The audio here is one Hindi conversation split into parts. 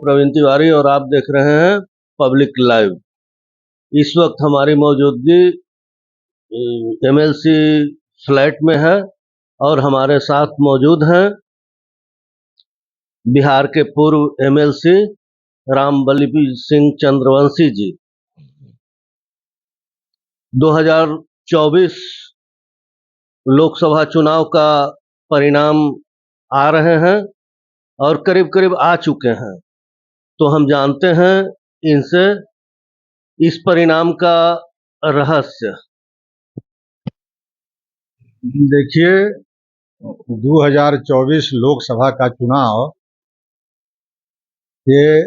प्रवीण तिवारी और आप देख रहे हैं पब्लिक लाइव। इस वक्त हमारी मौजूदगी एमएलसी फ्लैट में है और हमारे साथ मौजूद हैं बिहार के पूर्व एमएलसी रामबली सिंह चंद्रवंशी जी। 2024 लोकसभा चुनाव का परिणाम आ रहे हैं और करीब करीब आ चुके हैं, तो हम जानते हैं इनसे इस परिणाम का रहस्य। देखिए, 2024 लोकसभा का चुनाव ये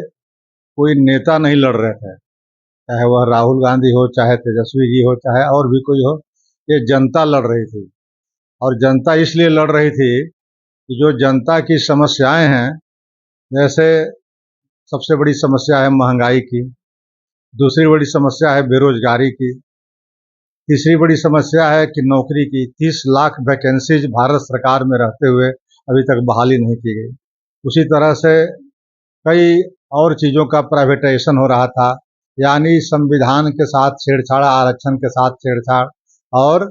कोई नेता नहीं लड़ रहे थे, चाहे वह राहुल गांधी हो, चाहे तेजस्वी जी हो, चाहे और भी कोई हो। ये जनता लड़ रही थी और जनता इसलिए लड़ रही थी कि जो जनता की समस्याएं हैं, जैसे सबसे बड़ी समस्या है महंगाई की, दूसरी बड़ी समस्या है बेरोजगारी की, तीसरी बड़ी समस्या है कि नौकरी की 30 लाख वैकेंसीज भारत सरकार में रहते हुए अभी तक बहाली नहीं की गई। उसी तरह से कई और चीज़ों का प्राइवेटाइजेशन हो रहा था, यानी संविधान के साथ छेड़छाड़, आरक्षण के साथ छेड़छाड़ और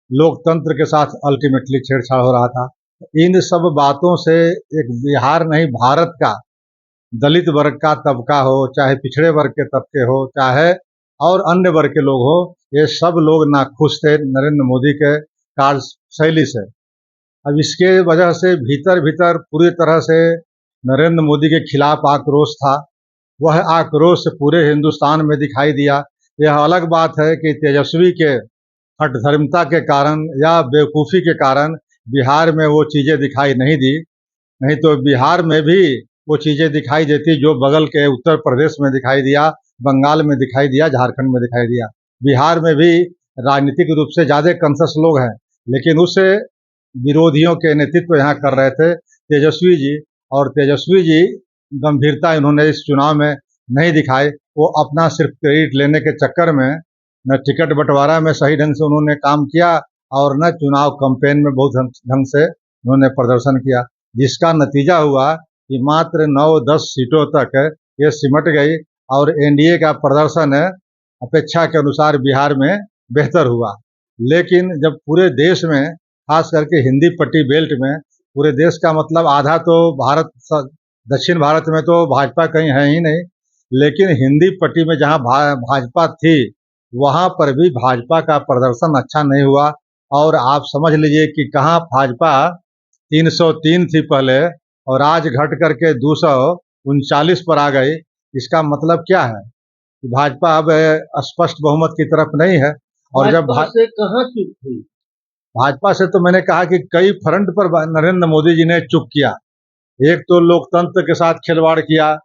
लोकतंत्र के साथ अल्टीमेटली छेड़छाड़ हो रहा था। इन सब बातों से एक बिहार नहीं, भारत का दलित वर्ग का तबका हो, चाहे पिछड़े वर्ग के तबके हो, चाहे और अन्य वर्ग के लोग हो, ये सब लोग नाखुश थे नरेंद्र मोदी के कार्यशैली से। अब इसके वजह से भीतर भीतर पूरी तरह से नरेंद्र मोदी के खिलाफ आक्रोश था। वह आक्रोश पूरे हिंदुस्तान में दिखाई दिया। यह अलग बात है कि तेजस्वी के हठधर्मिता के कारण या बेवकूफ़ी के कारण बिहार में वो चीज़ें दिखाई नहीं दी, नहीं तो बिहार में भी वो चीज़ें दिखाई देती जो बगल के उत्तर प्रदेश में दिखाई दिया, बंगाल में दिखाई दिया, झारखंड में दिखाई दिया। बिहार में भी राजनीतिक रूप से ज़्यादा कॉन्शस लोग हैं, लेकिन उस विरोधियों के नेतृत्व यहाँ कर रहे थे तेजस्वी जी, और तेजस्वी जी गंभीरता इन्होंने इस चुनाव में नहीं दिखाई। वो अपना सिर्फ क्रेडिट लेने के चक्कर में न टिकट बंटवारा में सही ढंग से उन्होंने काम किया और न चुनाव कैंपेन में बहुत ढंग से उन्होंने प्रदर्शन किया, जिसका नतीजा हुआ कि मात्र 9-10 सीटों तक ये सिमट गई और एनडीए का प्रदर्शन अपेक्षा के अनुसार बिहार में बेहतर हुआ। लेकिन जब पूरे देश में, खास करके हिंदी पट्टी बेल्ट में, पूरे देश का मतलब आधा तो भारत, दक्षिण भारत में तो भाजपा कहीं है ही नहीं, लेकिन हिंदी पट्टी में जहां भाजपा थी वहां पर भी भाजपा का प्रदर्शन अच्छा नहीं हुआ। और आप समझ लीजिए कि कहां भाजपा 303 थी पहले और आज घट करके 239 पर आ गई। इसका मतलब क्या है कि भाजपा अब स्पष्ट बहुमत की तरफ नहीं है। और जब से कहां चूक हुई? भाजपा से तो मैंने कहा कि कई फ्रंट पर नरेंद्र मोदी जी ने चूक किया। एक तो लोकतंत्र के साथ खिलवाड़ किया,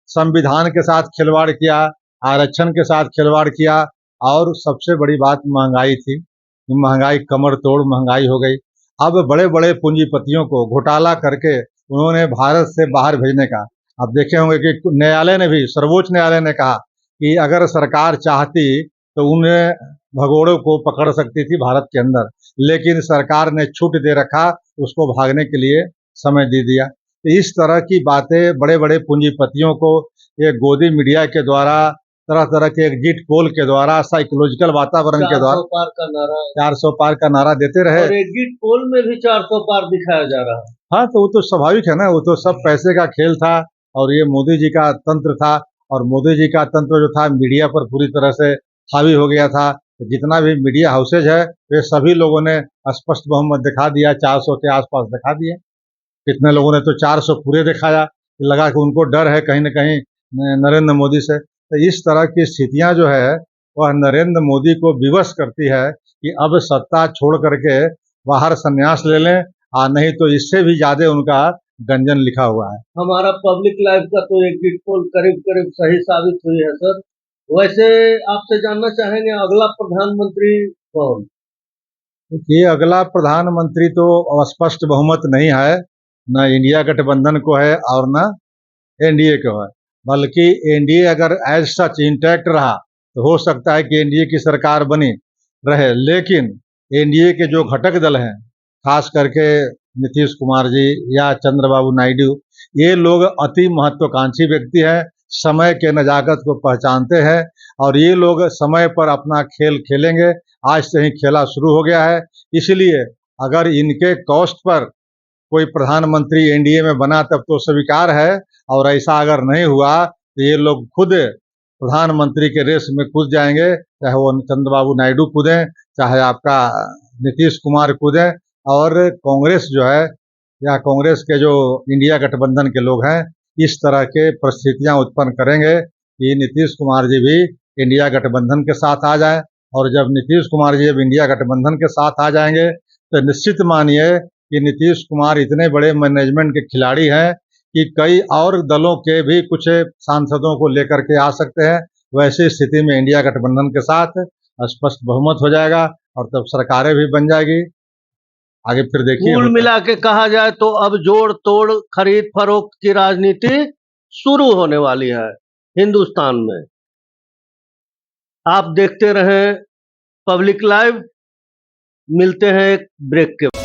संविधान के साथ खिलवाड़ किया, आरक्षण के साथ खिलवाड़ किया, और सबसे बड़ी बात महंगाई थी। महंगाई कमर तोड़ महंगाई हो गई। अब बड़े बड़े पूंजीपतियों को घोटाला करके उन्होंने भारत से बाहर भेजने का, अब देखे होंगे कि न्यायालय ने भी, सर्वोच्च न्यायालय ने कहा कि अगर सरकार चाहती तो उन्हें भगोड़ों को पकड़ सकती थी भारत के अंदर, लेकिन सरकार ने छूट दे रखा, उसको भागने के लिए समय दे दिया। तो इस तरह की बातें बड़े बड़े पूंजीपतियों को ये गोदी मीडिया के द्वारा, तरह तरह के एग्जिट पोल के द्वारा, साइकोलॉजिकल वातावरण के द्वारा 400 पार का नारा देते रहे। और एग्जिट पोल में भी 400 पार दिखाया जा रहा है। हाँ, तो वो तो स्वाभाविक है ना, वो तो सब पैसे का खेल था और ये मोदी जी का तंत्र था। और मोदी जी का तंत्र जो था मीडिया पर पूरी तरह से हावी हो गया था। तो जितना भी मीडिया हाउसेज है वे सभी लोगों ने स्पष्ट बहुमत दिखा दिया, 400 के आसपास दिखा दिए। कितने लोगों ने तो 400 पूरे दिखाया, लगा कि उनको डर है कहीं न कहीं नरेंद्र मोदी से। तो इस तरह की स्थितियां जो है वह नरेंद्र मोदी को विवश करती है कि अब सत्ता छोड़ करके बाहर संन्यास ले लें, नहीं तो इससे भी ज्यादा उनका गंजन लिखा हुआ है। हमारा पब्लिक लाइव का तो एग्जिट पोल करीब करीब सही साबित हुई है सर। वैसे आपसे जानना चाहेंगे अगला प्रधानमंत्री कौन? ये अगला प्रधानमंत्री तो स्पष्ट बहुमत नहीं है, न इंडिया गठबंधन को है और न एनडीए को है, बल्कि एनडीए अगर एज सच इंटैक्ट रहा तो हो सकता है कि एनडीए की सरकार बनी रहे। लेकिन एनडीए के जो घटक दल हैं, खास करके नीतीश कुमार जी या चंद्रबाबू नायडू, ये लोग अति महत्वाकांक्षी व्यक्ति हैं, समय के नजाकत को पहचानते हैं और ये लोग समय पर अपना खेल खेलेंगे। आज से ही खेला शुरू हो गया है। इसलिए अगर इनके कॉस्ट पर कोई प्रधानमंत्री एनडीए में बना तब तो स्वीकार है, और ऐसा अगर नहीं हुआ तो ये लोग खुद प्रधानमंत्री के रेस में कूद जाएंगे, चाहे वो चंद्रबाबू नायडू कूदें, चाहे आपका नीतीश कुमार कूदें। और कांग्रेस जो है या कांग्रेस के जो इंडिया गठबंधन के लोग हैं, इस तरह के परिस्थितियां उत्पन्न करेंगे कि नीतीश कुमार जी भी इंडिया गठबंधन के साथ आ जाएं। और जब नीतीश कुमार जी अब इंडिया गठबंधन के साथ आ जाएंगे तो निश्चित मानिए कि नीतीश कुमार इतने बड़े मैनेजमेंट के खिलाड़ी हैं कि कई और दलों के भी कुछ सांसदों को लेकर के आ सकते हैं। वैसी स्थिति में इंडिया गठबंधन के साथ स्पष्ट बहुमत हो जाएगा और तब सरकारें भी बन जाएगी। आगे फिर देखिए। कुल मिला के कहा जाए तो अब जोड़ तोड़ खरीद फरोख्त की राजनीति शुरू होने वाली है हिंदुस्तान में। आप देखते रहें पब्लिक लाइव। मिलते हैं एक ब्रेक के बाद।